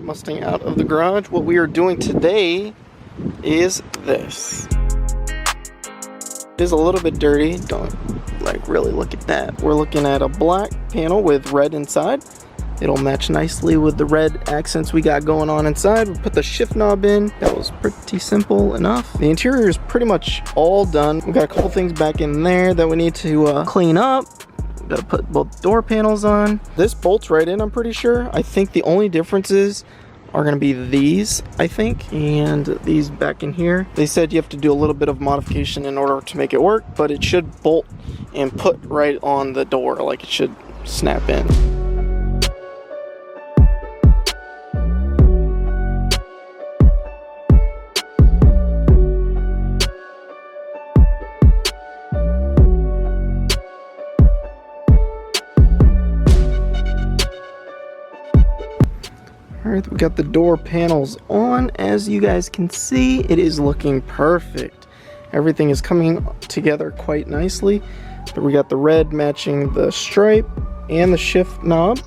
Mustang out of the garage. What we are doing today is this. It is a little bit dirty, don't like really look at that. We're looking at a black panel with red inside. It'll match nicely with the red accents we got going on inside. We put the shift knob in. That was pretty simple enough. The interior is pretty much all done. We got a couple things back in there that we need to clean up. We gotta put both door panels on. This bolts right in, I'm pretty sure. I think the only differences are gonna be these, I think, and these back in here. They said you have to do a little bit of modification in order to make it work, but it should bolt and put right on the door, like it should snap in. Alright, we got the door panels on. As you guys can see, it is looking perfect. Everything is coming together quite nicely. But we got the red matching the stripe and the shift knob.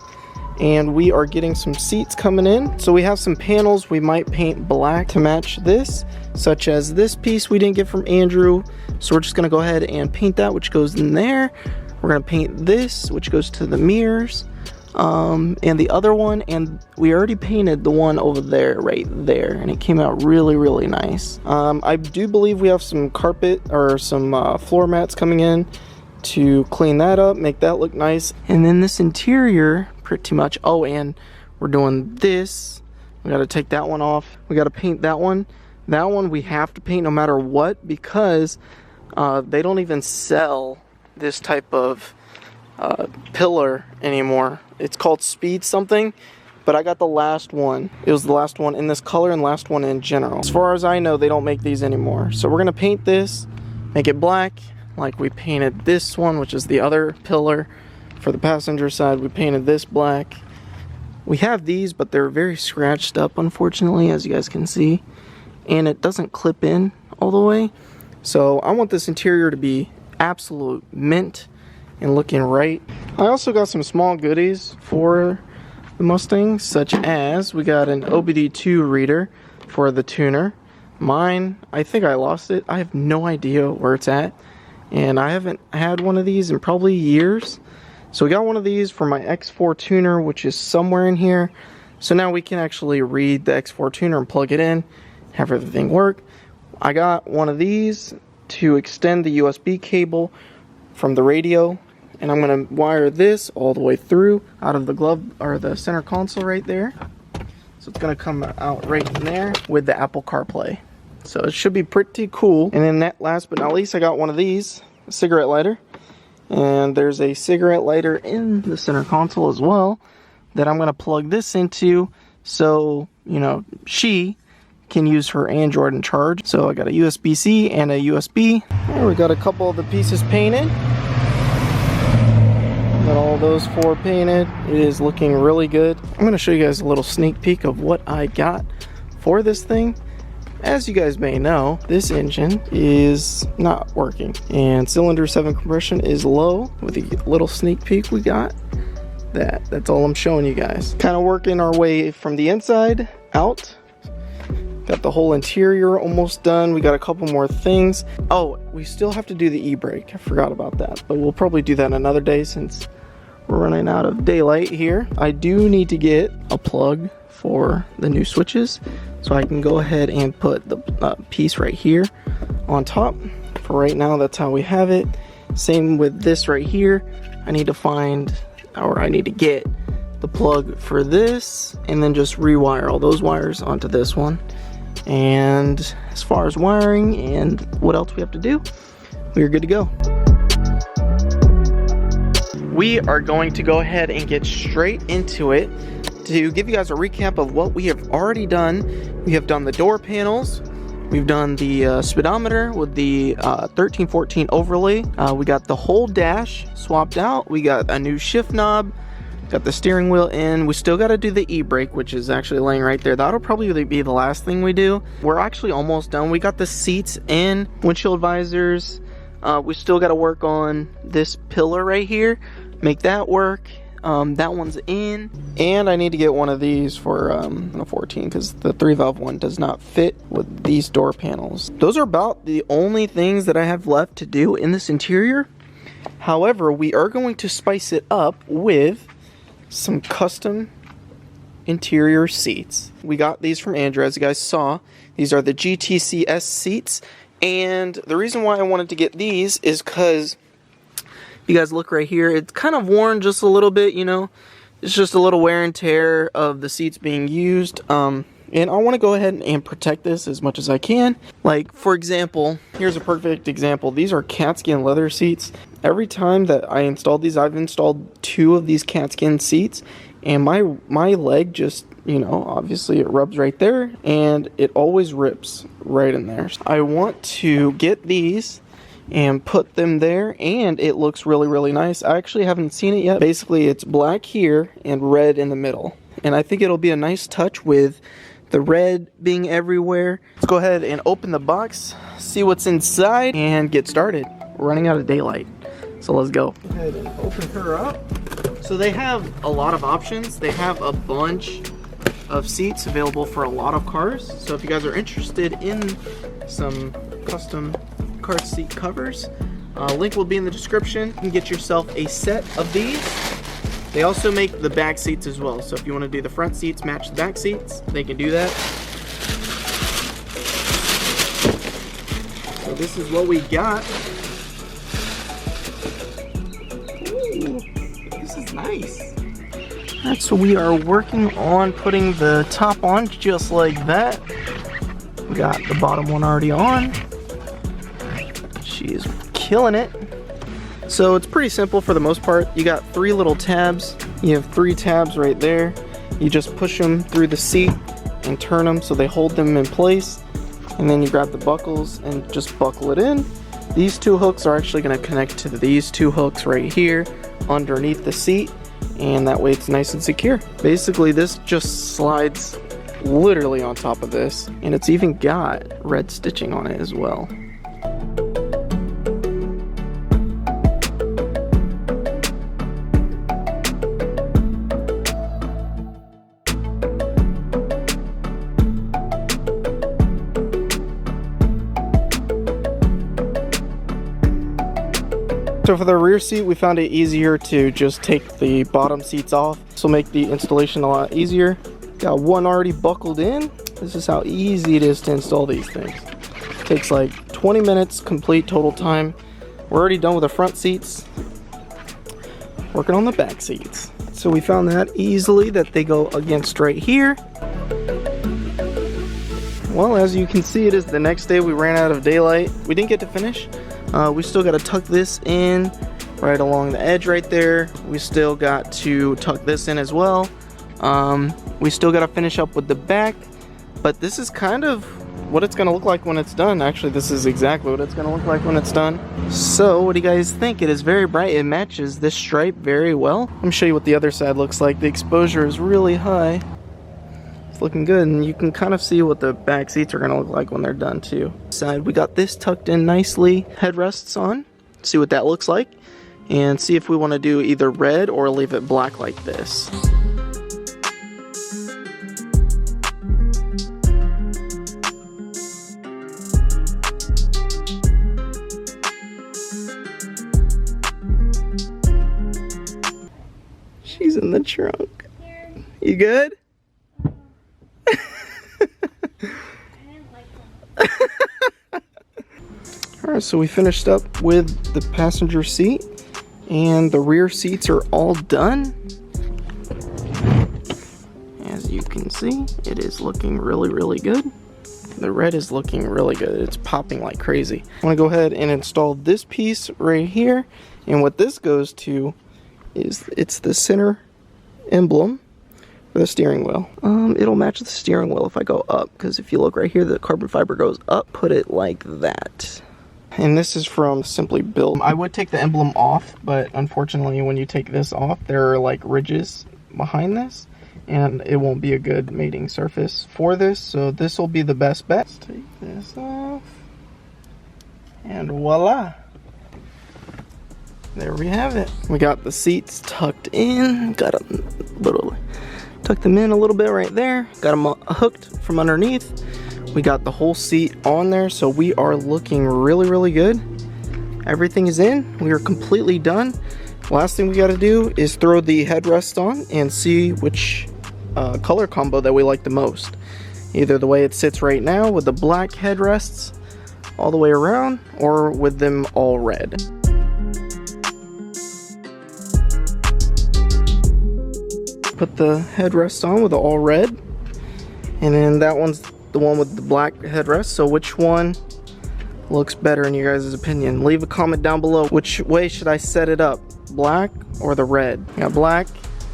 And we are getting some seats coming in. So we have some panels we might paint black to match this, such as this piece we didn't get from Andrew. So we're just going to go ahead and paint that, which goes in there. We're going to paint this, which goes to the mirrors. And the other one, and we already painted the one over there, right there, and it came out really nice. I do believe we have some carpet or some floor mats coming in to clean that up, make that look nice. And then this interior, pretty much, oh, and we're doing this. We got to take that one off. We got to paint that one. That one we have to paint no matter what, because they don't even sell this type of pillar anymore. It's called speed something, but I got the last one. It was the last one in this color and last one in general. As far as I know, they don't make these anymore. So we're gonna paint this, make it black, like we painted this one, which is the other pillar. For the passenger side, we painted this black. We have these, but they're very scratched up, unfortunately, as you guys can see. And it doesn't clip in all the way. So I want this interior to be absolute mint and looking right. I also got some small goodies for the Mustang, such as we got an OBD2 reader for the tuner. Mine, I think I lost it. I have no idea where it's at, and I haven't had one of these in probably years. So we got one of these for my X4 tuner, which is somewhere in here. So now we can actually read the X4 tuner and plug it in, have everything work. I got one of these to extend the USB cable from the radio, and I'm going to wire this all the way through out of the glove or the center console right there. So it's going to come out right in there with the Apple CarPlay. So it should be pretty cool. And then that, last but not least, I got one of these, a cigarette lighter. And there's a cigarette lighter in the center console as well that I'm going to plug this into, so, you know, she can use her Android and charge. So I got a USB-C and a USB. There, we got a couple of the pieces painted. Got all those four painted. It is looking really good. I'm going to show you guys a little sneak peek of what I got for this thing. As you guys may know, this engine is not working, and cylinder 7 compression is low. With a little sneak peek we got, that's all I'm showing you guys. Kind of working our way from the inside out. Got the whole interior almost done. We got a couple more things. Oh, we still have to do the e-brake. I forgot about that, but we'll probably do that another day since we're running out of daylight here. I do need to get a plug for the new switches, so I can go ahead and put the piece right here on top. For right now, that's how we have it. Same with this right here. I need to find, or I need to get the plug for this, and then just rewire all those wires onto this one. And as far as wiring and what else we have to do, we're good to go. We are going to go ahead and get straight into it. To give you guys a recap of what we have already done, we have done the door panels, we've done the speedometer with the 1314 overlay, we got the whole dash swapped out, we got a new shift knob, got the steering wheel in. We still got to do the e-brake, which is actually laying right there. That'll probably be the last thing we do. We're actually almost done. We got the seats in, windshield visors. We still got to work on this pillar right here, make that work. That one's in. And I need to get one of these for a 14 because the 3-valve one does not fit with these door panels. Those are about the only things that I have left to do in this interior. However, we are going to spice it up with some custom interior seats. We got these from Andrew, as you guys saw. These are the GTCS seats. And the reason why I wanted to get these is because you guys look right here, it's kind of worn just a little bit, you know. It's just a little wear and tear of the seats being used. And I want to go ahead and protect this as much as I can. Like, for example, here's a perfect example. These are catskin leather seats. Every time that I installed these, I've installed 2 of these catskin seats. And my leg just, you know, obviously it rubs right there. And it always rips right in there. I want to get these and put them there, and it looks really, really nice. I actually haven't seen it yet. Basically, it's black here and red in the middle. And I think it'll be a nice touch with the red being everywhere. Let's go ahead and open the box, see what's inside, and get started. We're running out of daylight, so let's go. Go ahead and open her up. So they have a lot of options. They have a bunch of seats available for a lot of cars. So if you guys are interested in some custom car seat covers, link will be in the description. You can get yourself a set of these. They also make the back seats as well, so if you want to do the front seats match the back seats, they can do that. So this is what we got. Ooh, this is nice. Alright, so we are working on putting the top on just like that. We got the bottom one already on. She is killing it. So it's pretty simple for the most part. You got 3 little tabs. You have 3 tabs right there. You just push them through the seat and turn them so they hold them in place. And then you grab the buckles and just buckle it in. These 2 hooks are actually going to connect to these 2 hooks right here underneath the seat. And that way it's nice and secure. Basically, this just slides literally on top of this. And it's even got red stitching on it as well. So for the rear seat, we found it easier to just take the bottom seats off. This will make the installation a lot easier. Got one already buckled in. This is how easy it is to install these things. It takes like 20 minutes complete total time. We're already done with the front seats. Working on the back seats. So we found that easily, that they go against right here. Well, as you can see, it is the next day. We ran out of daylight. We didn't get to finish. We still got to tuck this in right along the edge right there. We still got to tuck this in as well. We still got to finish up with the back, but this is kind of what it's going to look like when it's done. Actually, this is exactly what it's going to look like when it's done. So what do you guys think? It is very bright. It matches this stripe very well. Let me show you what the other side looks like. The exposure is really high. It's looking good, and you can kind of see what the back seats are going to look like when they're done too. Side, we got this tucked in nicely. Headrests on. See what that looks like, and see if we want to do either red or leave it black like this. She's in the trunk. You good? Alright, so we finished up with the passenger seat, and the rear seats are all done. As you can see, it is looking really, really good. The red is looking really good. It's popping like crazy. I want to go ahead and install this piece right here, and what this goes to is it's the center emblem for the steering wheel. It'll match the steering wheel if I go up, because if you look right here, the carbon fiber goes up. Put it like that. And this is from Simply Built. I would take the emblem off, but unfortunately when you take this off, there are like ridges behind this, and it won't be a good mating surface for this, so this will be the best bet. Let's take this off, and voila. there we have it. We got the seats tucked in. Got a little, tucked them in a little bit right there. Got them hooked from underneath. We got the whole seat on there, so we are looking really, really good. Everything is in. We are completely done. Last thing we got to do is throw the headrest on and see which color combo that we like the most. Either the way it sits right now with the black headrests all the way around, or with them all red. Put the headrest on with the all red, and then that one's the one with the black headrest. So which one looks better in your guys' opinion? Leave a comment down below. Which way should I set it up? Black or the red? We got black,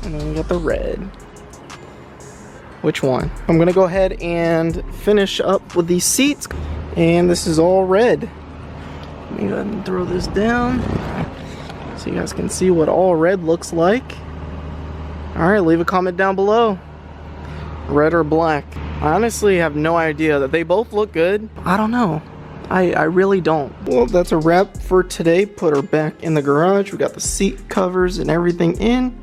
and then we got the red. Which one? I'm gonna go ahead and finish up with these seats, and this is all red. Let me go ahead and throw this down so you guys can see what all red looks like. All right, leave a comment down below. Red or black? I honestly have no idea. That they both look good. I don't know. I really don't. Well, that's a wrap for today. Put her back in the garage. We got the seat covers and everything in.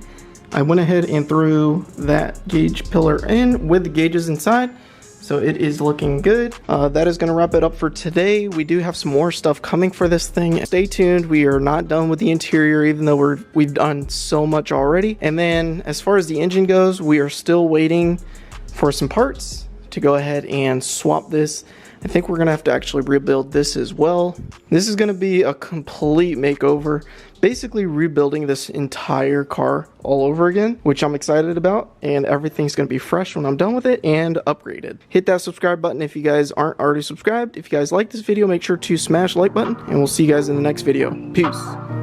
I went ahead and threw that gauge pillar in with the gauges inside. So it is looking good. That is going to wrap it up for today. We do have some more stuff coming for this thing. Stay tuned. We are not done with the interior, even though we've done so much already. And then as far as the engine goes, we are still waiting for some parts to go ahead and swap this. I think we're going to have to actually rebuild this as well. This is going to be a complete makeover, basically rebuilding this entire car all over again, which I'm excited about, and everything's going to be fresh when I'm done with it and upgraded. Hit that subscribe button if you guys aren't already subscribed. If you guys like this video, make sure to smash the like button, and we'll see you guys in the next video. Peace.